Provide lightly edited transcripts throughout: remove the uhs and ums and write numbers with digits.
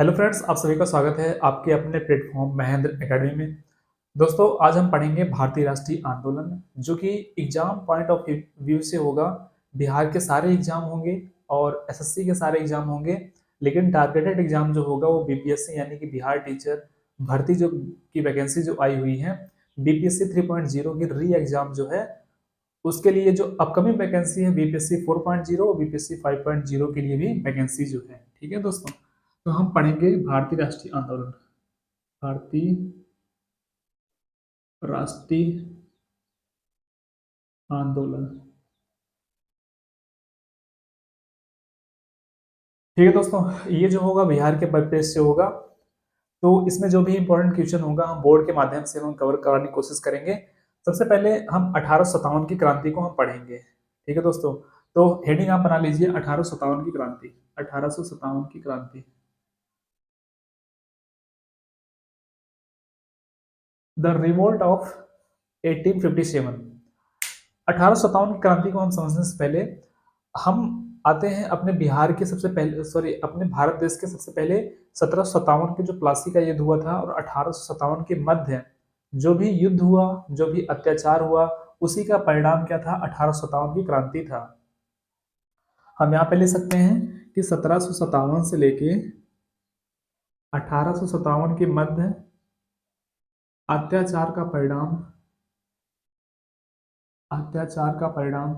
Hello friends, आप सभी का स्वागत है आपके अपने प्लेटफॉर्म महेंद्र एकेडमी में। दोस्तों, आज हम पढ़ेंगे भारतीय राष्ट्रीय आंदोलन, जो कि एग्जाम पॉइंट ऑफ व्यू से होगा। बिहार के सारे एग्जाम होंगे और एसएससी के सारे एग्जाम होंगे, लेकिन टारगेटेड एग्जाम जो होगा वो बीपीएससी यानी कि बिहार टीचर भर्ती जो की वैकेंसी जो आई हुई है, बीपीएससी 3.0 की री एग्जाम जो है, उसके लिए जो अपकमिंग वैकेंसी है बीपीएससी 4.0 और बीपीएससी 5.0 के लिए भी वैकेंसी जो है। ठीक है दोस्तों, तो हम पढ़ेंगे भारतीय राष्ट्रीय आंदोलन। भारतीय राष्ट्रीय आंदोलन। ठीक है दोस्तों, ये जो होगा बिहार के परिप्रेक्ष्य से होगा। तो इसमें जो भी इंपॉर्टेंट क्वेश्चन होगा हम बोर्ड के माध्यम से हम कवर कराने की कोशिश करेंगे। सबसे पहले हम 1857 की क्रांति को हम पढ़ेंगे। ठीक है दोस्तों, तो हेडिंग आप बना लीजिए 1857 की क्रांति। 1857 की क्रांति, द रिवोल्ट ऑफ 1857। 1857 की क्रांति को हम समझने से पहले हम आते हैं अपने बिहार के सबसे पहले, सॉरी, अपने भारत देश के सबसे पहले 1757 के जो प्लासी का युद्ध हुआ था और 1857 के मध्य जो भी युद्ध हुआ, जो भी अत्याचार हुआ, उसी का परिणाम क्या था? 1857 की क्रांति था। हम यहाँ पे ले सकते हैं कि 1757 से लेके 1857 के मध्य अत्याचार का परिणाम, अत्याचार का परिणाम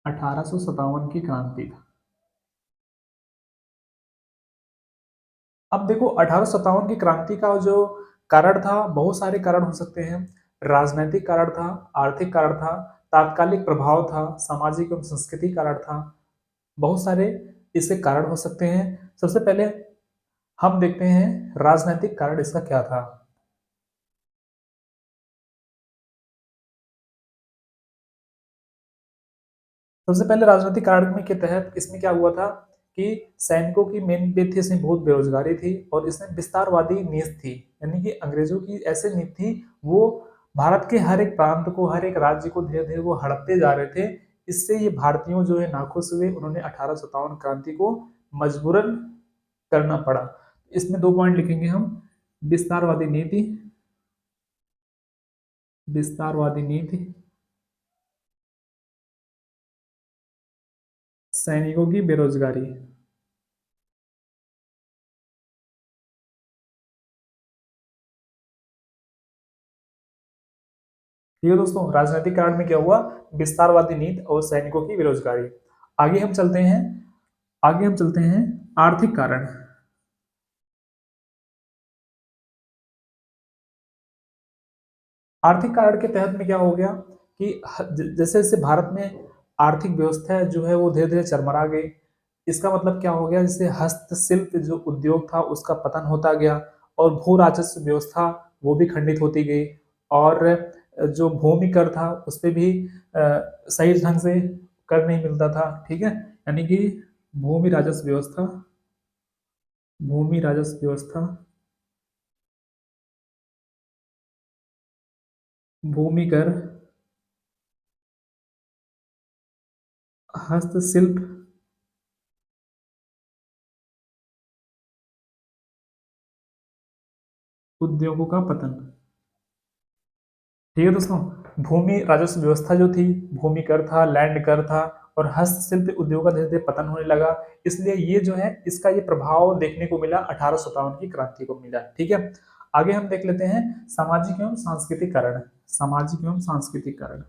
1857 की क्रांति था। अब देखो, 1857 की क्रांति का जो कारण था, बहुत सारे कारण हो सकते हैं। राजनैतिक कारण था, आर्थिक कारण था, तात्कालिक प्रभाव था, सामाजिक एवं सांस्कृतिक कारण था। बहुत सारे इसके कारण हो सकते हैं। सबसे पहले हम देखते हैं राजनैतिक कारण इसका क्या था। सबसे पहले राजनीतिक कारण में के तहत इसमें क्या हुआ था कि सैनिकों की मेन बेत थी, इसमें बहुत बेरोजगारी थी और इसमें विस्तारवादी नीति थी। यानी कि अंग्रेजों की ऐसे नीति थी, वो भारत के हर एक प्रांत को, हर एक राज्य को धीरे धीरे वो हड़पते जा रहे थे। इससे ये भारतीयों जो है नाखुश हुए, उन्होंने 1857 क्रांति को मजबूरन करना पड़ा। इसमें दो पॉइंट लिखेंगे हम। विस्तारवादी नीति, विस्तारवादी नीति, सैनिकों की बेरोजगारी। ठीक है दोस्तों, राजनीतिक कारण में क्या हुआ? विस्तारवादी नीति और सैनिकों की बेरोजगारी। आगे हम चलते हैं, आगे हम चलते हैं आर्थिक कारण। आर्थिक कारण के तहत में क्या हो गया कि जैसे जैसे भारत में आर्थिक व्यवस्था जो है वो धीरे धीरे चरमरा गई। इसका मतलब क्या हो गया? जैसे हस्तशिल्प जो उद्योग था उसका पतन होता गया और भू राजस्व व्यवस्था वो भी खंडित होती गई। और जो भूमि कर था उस पे भी सही ढंग से कर नहीं मिलता था। ठीक है, यानी कि भूमि राजस्व व्यवस्था, भूमि राजस्व व्यवस्था, भूमि कर, हस्तशिल्प उद्योगों का पतन। ठीक है दोस्तों, भूमि राजस्व व्यवस्था जो थी, भूमि कर था, लैंड कर था और हस्तशिल्प उद्योग का धीरे धीरे पतन होने लगा। इसलिए ये जो है इसका ये प्रभाव देखने को मिला 1857 की क्रांति को मिला। ठीक है, आगे हम देख लेते हैं सामाजिक एवं सांस्कृतिक कारण। सामाजिक एवं सांस्कृतिक कारण,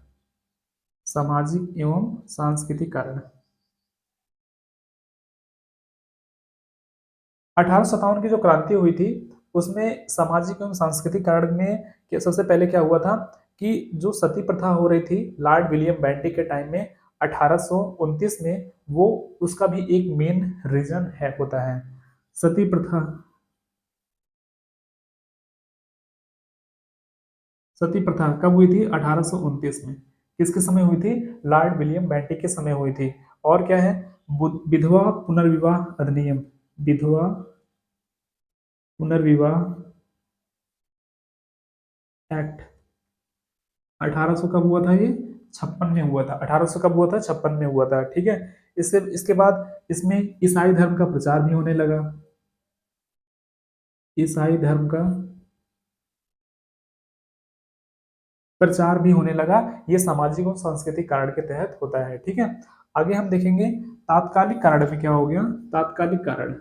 सामाजिक एवं सांस्कृतिक कारण। 1857 की जो क्रांति हुई थी उसमें सामाजिक एवं सांस्कृतिक कारण में सबसे पहले क्या हुआ था कि जो सती प्रथा हो रही थी लॉर्ड विलियम बेंटिक के टाइम में 1829 में, वो उसका भी एक मेन रीजन है होता है। सती प्रथा, सती प्रथा कब हुई थी? 1829 में। किसके समय हुई थी? लॉर्ड विलियम बेंटिक के समय हुई थी। और क्या है? विधवा पुनर्विवाह अधिनियम, विधवा पुनर्विवाह एक्ट। 1800 कब हुआ था ये? 56 में हुआ था। 1800 कब हुआ था? 56 में हुआ था। ठीक है, इससे इसके बाद इसमें ईसाई धर्म का प्रचार भी होने लगा। ईसाई धर्म का प्रचार भी होने लगा। ये सामाजिक और सांस्कृतिक कारण के तहत होता है। ठीक है, आगे हम देखेंगे तात्कालिक कारण में क्या हो गया। तात्कालिक कारण,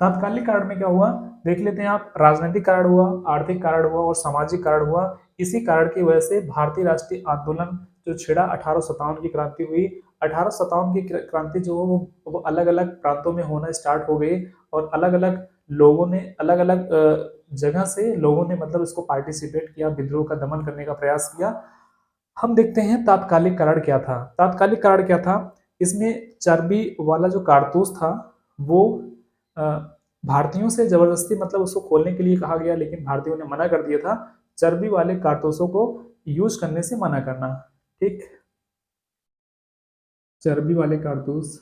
तात्कालिक कारण में क्या हुआ देख लेते हैं आप। राजनीतिक कारण हुआ, आर्थिक कारण हुआ और सामाजिक कारण हुआ। इसी कारण की वजह से भारतीय राष्ट्रीय आंदोलन जो छिड़ा 1857 की क्रांति हुई। 1857 की क्रांति जो हो वो अलग अलग प्रांतों में होना स्टार्ट हो गई और अलग अलग लोगों ने अलग अलग जगह से लोगों ने मतलब इसको पार्टिसिपेट किया, विद्रोह का दमन करने का प्रयास किया। हम देखते हैं तात्कालिक कारण क्या था। तात्कालिक कारण क्या था, इसमें चर्बी वाला जो कारतूस था वो अ, भारतीयों से जबरदस्ती मतलब उसको खोलने के लिए कहा गया, लेकिन भारतीयों ने मना कर दिया था। चर्बी वाले कारतूसों को यूज करने से मना करना। ठीक, चर्बी वाले कारतूस,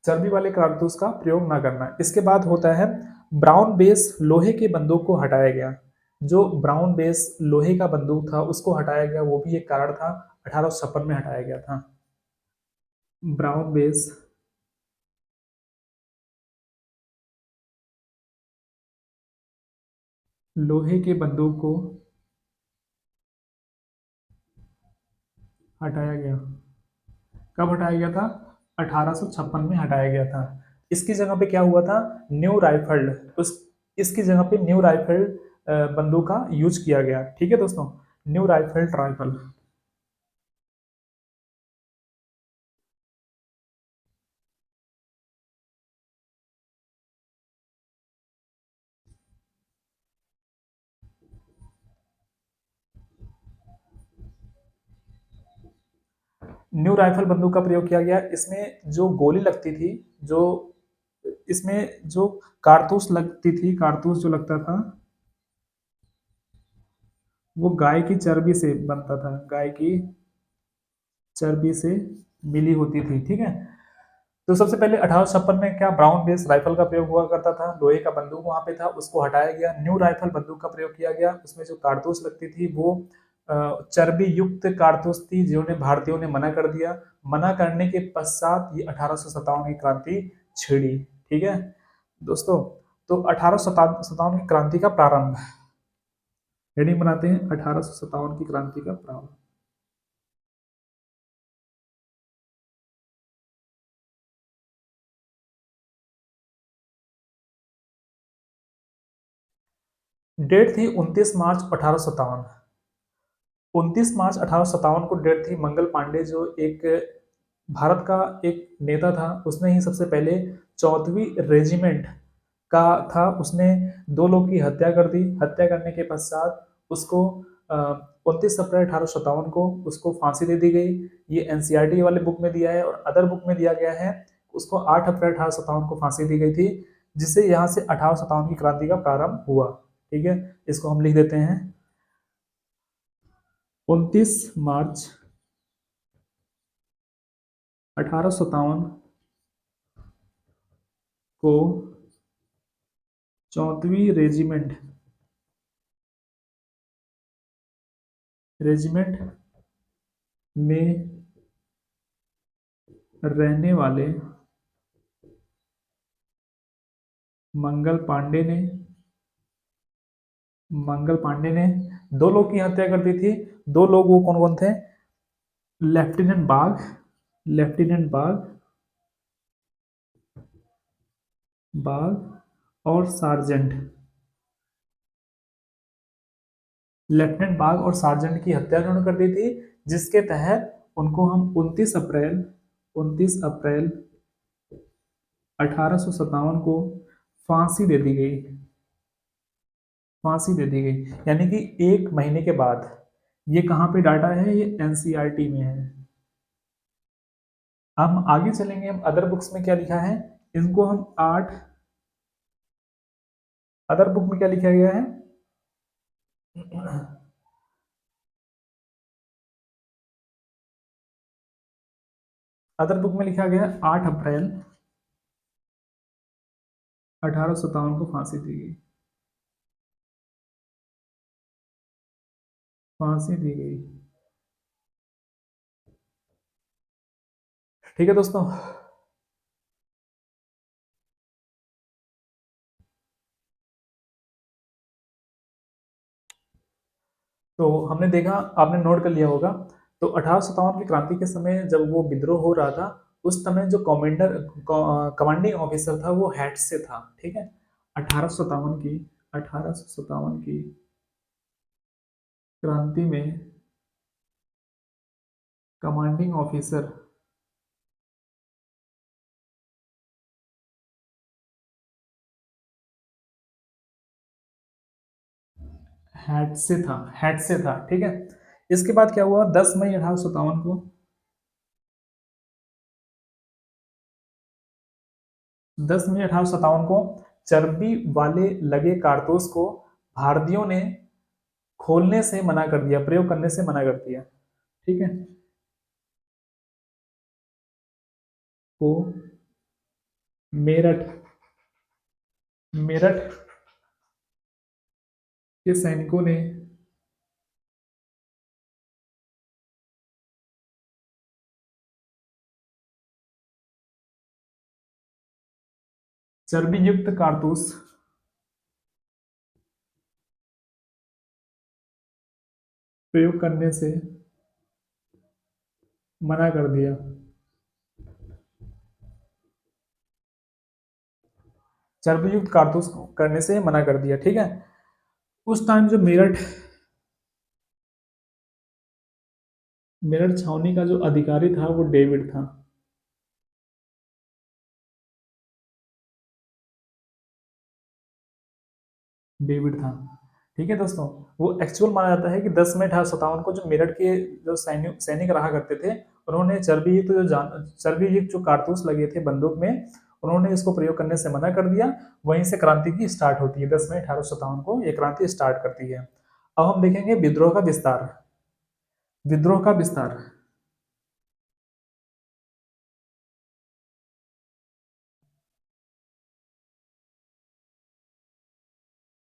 चर्बी वाले कारतूस का प्रयोग ना करना। इसके बाद होता है ब्राउन बेस लोहे के बंदूक को हटाया गया। जो ब्राउन बेस लोहे का बंदूक था उसको हटाया गया, वो भी एक कारण था। 1856 में हटाया गया था। ब्राउन बेस लोहे के बंदूक को हटाया गया। कब हटाया गया था? 1856 में हटाया गया था। इसकी जगह पे क्या हुआ था? न्यू राइफल्ड, उस इसकी जगह पे न्यू राइफल्ड बंदूक का यूज किया गया। ठीक है दोस्तों, new rifled rifle. New rifle बंदूक का प्रयोग किया गया। इसमें जो गोली लगती थी, जो इसमें जो कारतूस लगती थी, कारतूस जो लगता था वो गाय की चर्बी से बनता था, गाय की चर्बी से मिली होती थी। ठीक है, तो सबसे पहले 1856 में क्या ब्राउन बेस राइफल का प्रयोग हुआ करता था, लोहे का बंदूक वहां पे था, उसको हटाया गया। न्यू राइफल बंदूक का प्रयोग किया गया। उसमें जो कारतूस लगती थी वो चर्बी युक्त कारतूस थी, जिन्होंने भारतीयों ने मना कर दिया। मना करने के पश्चात ये 1857 की क्रांति छिड़ी। ठीक है दोस्तों, तो 1857 की क्रांति का प्रारंभ हेडिंग बनाते हैं, 1857 की क्रांति का प्रारंभ। डेट थी 29 मार्च 1857। 29 मार्च 1857 को डेट थी। मंगल पांडे जो एक भारत का एक नेता था, उसने ही सबसे पहले 4वीं रेजिमेंट का था, उसने 2 लोग की हत्या कर दी। हत्या करने के पश्चात उसको 29 अप्रैल 1857 को उसको फांसी दे दी गई। ये एनसीईआरटी वाले बुक में दिया है और अदर बुक में दिया गया है। उसको 8 अप्रैल 1857 को फांसी दी गई थी, जिससे यहाँ से 1857 की क्रांति का प्रारंभ हुआ। ठीक है, इसको हम लिख देते हैं 29 मार्च 1857 को 4वीं रेजिमेंट में रहने वाले मंगल पांडे ने मंगल पांडे ने 2 लोग की हत्या कर दी थी। 2 लोग वो कौन कौन थे? लेफ्टिनेंट बाग, लेफ्टिनेंट बाग, बाग और सार्जेंट। लेफ्टिनेंट बाग और सार्जेंट की हत्या उन्होंने कर दी थी, जिसके तहत उनको हम 29 अप्रैल 1857 को फांसी दे दी गई। फांसी दे दी गई, यानी कि 1 महीने के बाद। ये कहाँ पे डाटा है? ये एनसीईआरटी में है। हम आगे चलेंगे, हम अदर बुक्स में क्या लिखा है, इनको हम 8 अदर बुक में क्या लिखा गया है। अदर बुक में लिखा गया है 8 अप्रैल 1857 को फांसी दी गई। फांसी दी गई। ठीक है दोस्तों। तो हमने देखा, आपने नोट कर लिया होगा। तो 1857 की क्रांति के समय जब वो विद्रोह हो रहा था, उस समय जो कमांडिंग ऑफिसर था वो हेड से था। ठीक है। 1857 की क्रांति में कमांडिंग ऑफिसर हेड से था। ठीक है। इसके बाद क्या हुआ, 10 मई 1857 को, 10 मई 1857 को चर्बी वाले लगे कारतूस को भारतीयों ने खोलने से मना कर दिया, प्रयोग करने से मना कर दिया। ठीक है। को मेरठ मेरठ के सैनिकों ने चर्बी युक्त कारतूस प्रयोग करने से मना कर दिया। चर्बी युक्त कारतूस करने से मना कर दिया। ठीक है। उस टाइम जो मेरठ छावनी का जो अधिकारी था वो डेविड था। डेविड था। ठीक है दोस्तों। वो एक्चुअल माना जाता है कि 10 मई 1857 को जो मेरठ के जो सैनिक सैनिक रहा करते थे, उन्होंने चर्बी युक्त जो कारतूस लगे थे बंदूक में, उन्होंने इसको प्रयोग करने से मना कर दिया। वहीं से क्रांति की स्टार्ट होती है। 10 मई 1857 को ये क्रांति स्टार्ट करती है। अब हम देखेंगे विद्रोह का विस्तार। विद्रोह का विस्तार।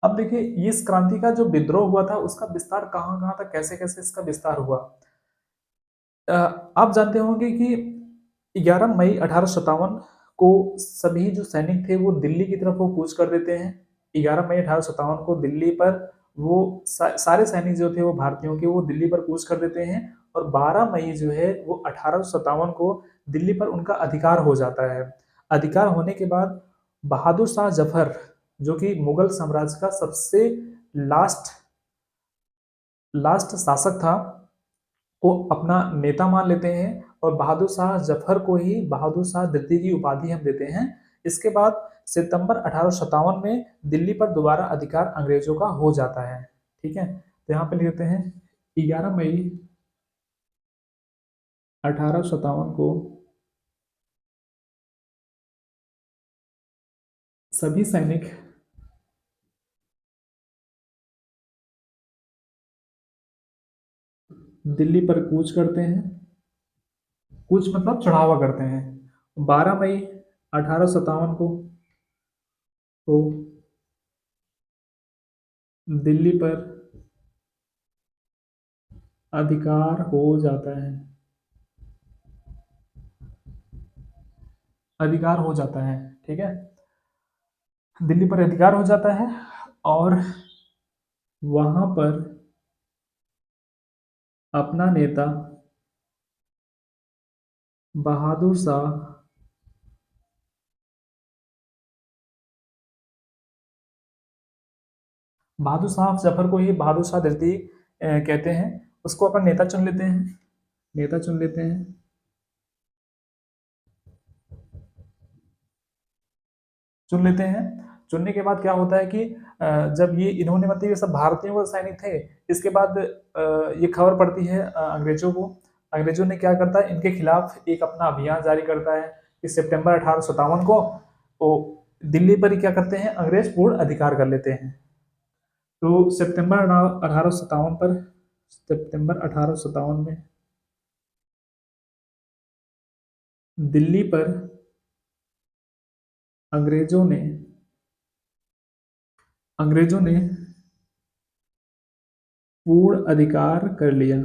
अब देखिए, इस क्रांति का जो विद्रोह हुआ था उसका विस्तार कहाँ कहाँ तक, कैसे कैसे इसका विस्तार हुआ। अ, आप जानते होंगे कि 11 मई 1857 को सभी जो सैनिक थे वो दिल्ली की तरफ वो कूच कर देते हैं। 11 मई 1857 को दिल्ली पर वो सारे सैनिक जो थे वो भारतीयों के, वो दिल्ली पर कूच कर देते हैं। और 12 मई जो है वो 1857 को दिल्ली पर उनका अधिकार हो जाता है। अधिकार होने के बाद बहादुर शाह जफर, जो कि मुगल साम्राज्य का सबसे लास्ट लास्ट शासक था, को अपना नेता मान लेते हैं। और बहादुर शाह जफर को ही बहादुर शाह द्वितीय की उपाधि हम देते हैं। इसके बाद सितंबर 1857 में दिल्ली पर दोबारा अधिकार अंग्रेजों का हो जाता है। ठीक है। तो यहाँ पे लिखते हैं 11 मई 1857 को सभी सैनिक दिल्ली पर कूच करते हैं। कूच मतलब चढ़ावा करते हैं। 12 मई 1857 को दिल्ली पर अधिकार हो जाता है। अधिकार हो जाता है। ठीक है। दिल्ली पर अधिकार हो जाता है। और वहां पर अपना नेता बहादुर शाह बहादुर शाह जफर को ही बहादुर शाह धरती कहते हैं। उसको अपन नेता चुन लेते हैं। नेता चुन लेते हैं। चुन लेते हैं। चुनने के बाद क्या होता है कि जब ये इन्होंने, मतलब ये सब भारतीयों के सैनिक थे। इसके बाद ये खबर पड़ती है अंग्रेजों को। अंग्रेजों ने क्या करता है, इनके खिलाफ एक अपना अभियान जारी करता है। कि सितंबर 1857 को वो दिल्ली पर ही क्या करते हैं, अंग्रेज पूर्ण अधिकार कर लेते हैं। तो सितंबर 1857 में दिल्ली पर अंग्रेजों ने अंग्रेजों ने पूर्ण अधिकार कर लिया।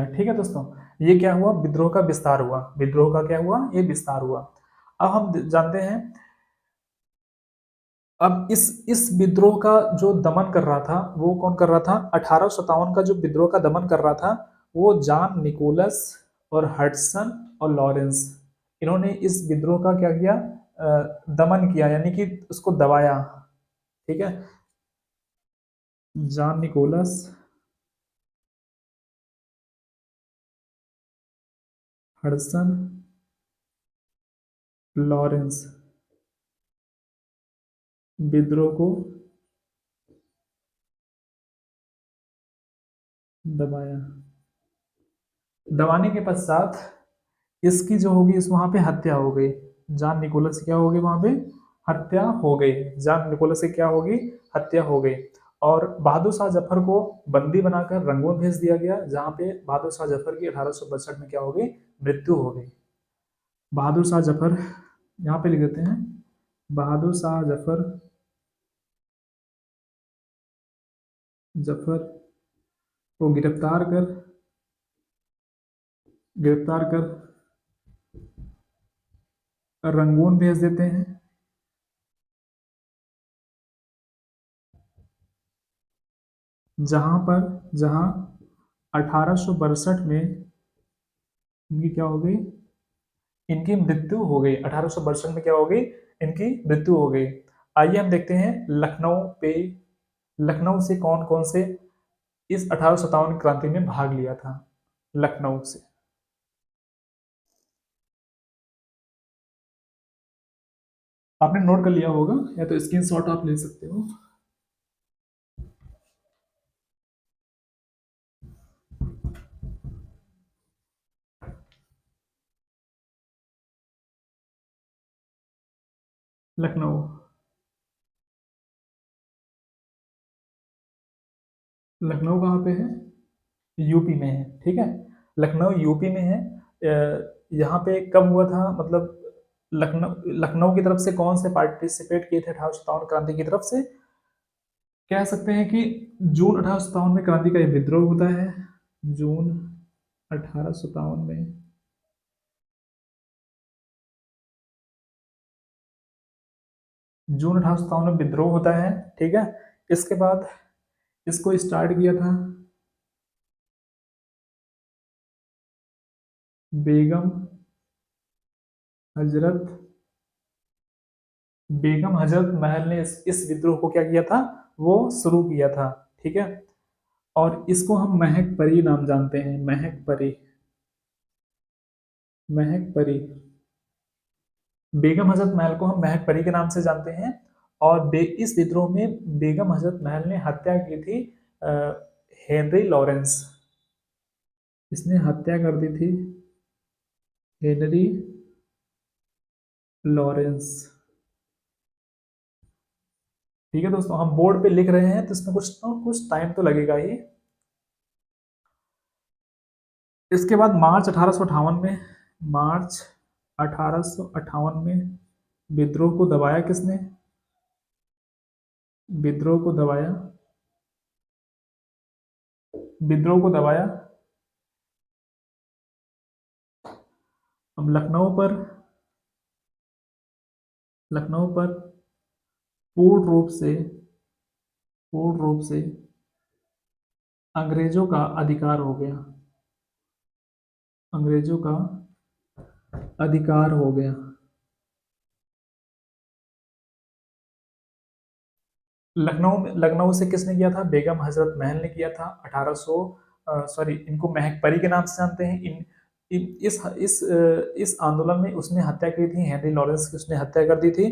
ठीक है दोस्तों, ये क्या हुआ, विद्रोह का विस्तार हुआ, विद्रोह का क्या हुआ, ये विस्तार हुआ। अब हम जानते हैं, अब इस विद्रोह का जो दमन कर रहा था वो कौन कर रहा था, 1857 का जो विद्रोह का दमन कर रहा था वो जॉन निकोलस और हडसन और लॉरेंस, इन्होंने इस विद्रोह का क्या किया, दमन किया, यानी कि उसको दबाया। ठीक है, जॉन निकोलस, हडसन, लॉरेंस, विद्रोह को दबाया। दबाने के पश्चात इसकी जो होगी, इस वहां पे हत्या हो गई, जॉन निकोलस की क्या होगी वहां पे, हत्या हो गई, जॉन निकोलस की क्या होगी, हत्या हो गई। और बहादुर शाह जफर को बंदी बनाकर रंगून भेज दिया गया, जहां पे बहादुर शाह जफर की 1862 में क्या हो गई, मृत्यु हो गई। बहादुर शाह जफर, यहाँ पे लिख देते हैं, बहादुर शाह जफर जफर को गिरफ्तार कर रंगून भेज देते हैं, जहां 1862 में इनकी क्या हो गई, इनकी मृत्यु हो गई, 1862 में क्या हो गई, इनकी मृत्यु हो गई। आइए हम देखते हैं लखनऊ पे, लखनऊ से कौन कौन से इस 1857 क्रांति में भाग लिया था, लखनऊ से। आपने नोट कर लिया होगा या तो स्क्रीनशॉट आप ले सकते हो। लखनऊ, लखनऊ कहाँ पे है, यूपी में है। ठीक है, लखनऊ यूपी में है। यहाँ पे कब हुआ था, मतलब लखनऊ लखनऊ की तरफ से कौन से पार्टिसिपेट किए थे 1857 क्रांति की तरफ से, कह सकते हैं कि जून 1857 में क्रांति का ये विद्रोह होता है, जून 1857 में, जून 1857 में विद्रोह होता है। ठीक है, इसके बाद इसको स्टार्ट किया था बेगम हजरत बेगम हजरत महल ने इस विद्रोह को क्या किया था, वो शुरू किया था। ठीक है, और इसको हम महक परी नाम जानते हैं, महक परी, महक परी, बेगम हजरत महल को हम महक परी के नाम से जानते हैं। और इस विद्रोह में बेगम हजरत महल ने हत्या की थी अ, हेनरी लॉरेंस, इसने हत्या कर दी थी हेनरी लॉरेंस। ठीक है दोस्तों, हम बोर्ड पे लिख रहे हैं तो इसमें कुछ ना कुछ टाइम तो लगेगा ही। इसके बाद मार्च 1858 में विद्रोह को दबाया किसने, विद्रोह को दबाया विद्रोह को दबाया अब लखनऊ पर पूर्ण रूप से पूर्ण रूप से अंग्रेजों का अधिकार हो गया, अंग्रेजों का अधिकार हो गया। लखनऊ से किसने किया था, बेगम हजरत महल ने किया था। 1800 सॉरी, इनको महक परी के नाम से जानते हैं। इस आंदोलन में उसने हत्या की थी, हेनरी लॉरेंस की उसने हत्या कर दी थी।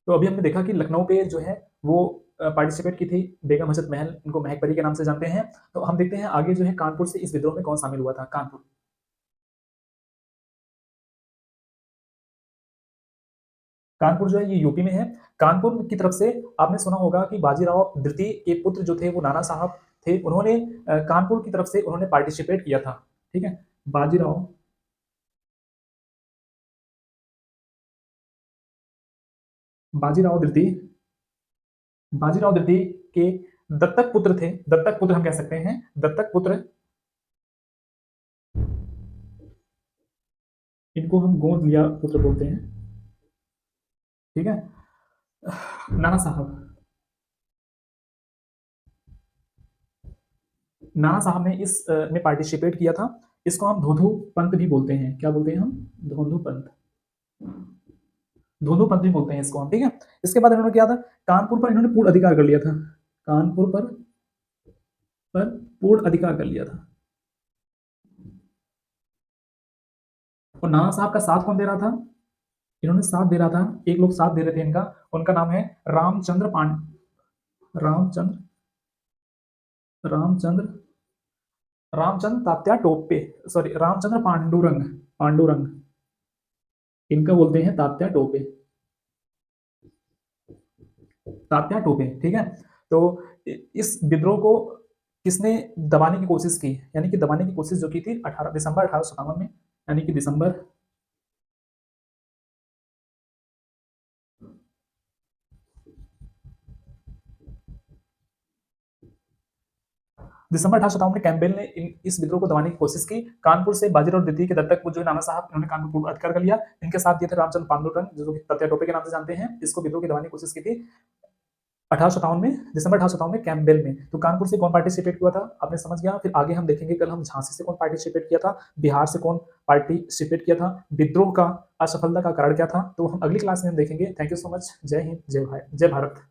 तो अभी हमने देखा कि लखनऊ पे जो है वो पार्टिसिपेट की थी बेगम हजरत महल, इनको महक परी के नाम से जानते हैं। तो हम देखते हैं आगे जो है कानपुर से इस विद्रोह में कौन शामिल हुआ था, कानपुर। कानपुर जो है ये यूपी में है। कानपुर की तरफ से आपने सुना होगा कि बाजीराव द्वितीय के पुत्र जो थे वो नाना साहब थे, उन्होंने कानपुर की तरफ से उन्होंने पार्टिसिपेट किया था। ठीक है, बाजीराव बाजीराव द्वितीय बाजीराव द्वितीय के दत्तक पुत्र थे, दत्तक पुत्र हम कह सकते हैं, दत्तक पुत्र, इनको हम गोद लिया पुत्र बोलते हैं। ठीक है, नाना साहब, नाना साहब ने इस में पार्टिसिपेट किया था। इसको हम धोधो पंत भी बोलते हैं। क्या बोलते हैं हम? धोधो पंत, धोधो पंत भी बोलते हैं इसको हम। ठीक है, इसके बाद इन्होंने क्या था, कानपुर पर इन्होंने पूर्ण अधिकार कर लिया था। कानपुर पर पूर्ण अधिकार कर लिया था। और नाना साहब का साथ कौन दे रहा था? इन्होंने साथ दे रहा था, एक लोग साथ दे रहे थे इनका, उनका नाम है रामचंद्र रामचंद्र रामचंद्र रामचंद्र तात्या टोपे, सॉरी रामचंद्र पांडुरंग, पांडुरंग, इनका बोलते हैं तात्या टोपे, तात्या टोपे। ठीक है, तो इस विद्रोह को किसने दबाने की कोशिश की, यानी कि दबाने की कोशिश जो की थी 18 दिसंबर 1857 में, यानी कि दिसंबर 1857 में कैंपबेल ने इस विद्रोह को दबाने की कोशिश की। कानपुर से बाजीराव द्वितीय के दत्तक पुत्र जो है नाना साहब, इन्होंने कानपुर पूर्ण अधिकार कर लिया। इनके साथ ये थे रामचंद्र पांडुरंग, जो कि तात्या टोपे के नाम से जानते हैं। इसको विद्रोह की दबाने की कोशिश की थी 1857 में, दिसंबर 1857 में कैंपबेल में। तो कानपुर से कौन पार्टिसिपेट हुआ था आपने समझ गया। फिर आगे हम देखेंगे, कल हम झांसी से कौन पार्टिसिपेट किया था, बिहार से कौन पार्टिसिपेट किया था, विद्रोह का असफलता का कारण क्या था, तो हम अगली क्लास में हम देखेंगे। Thank you so much. जय हिंद, जय भारत।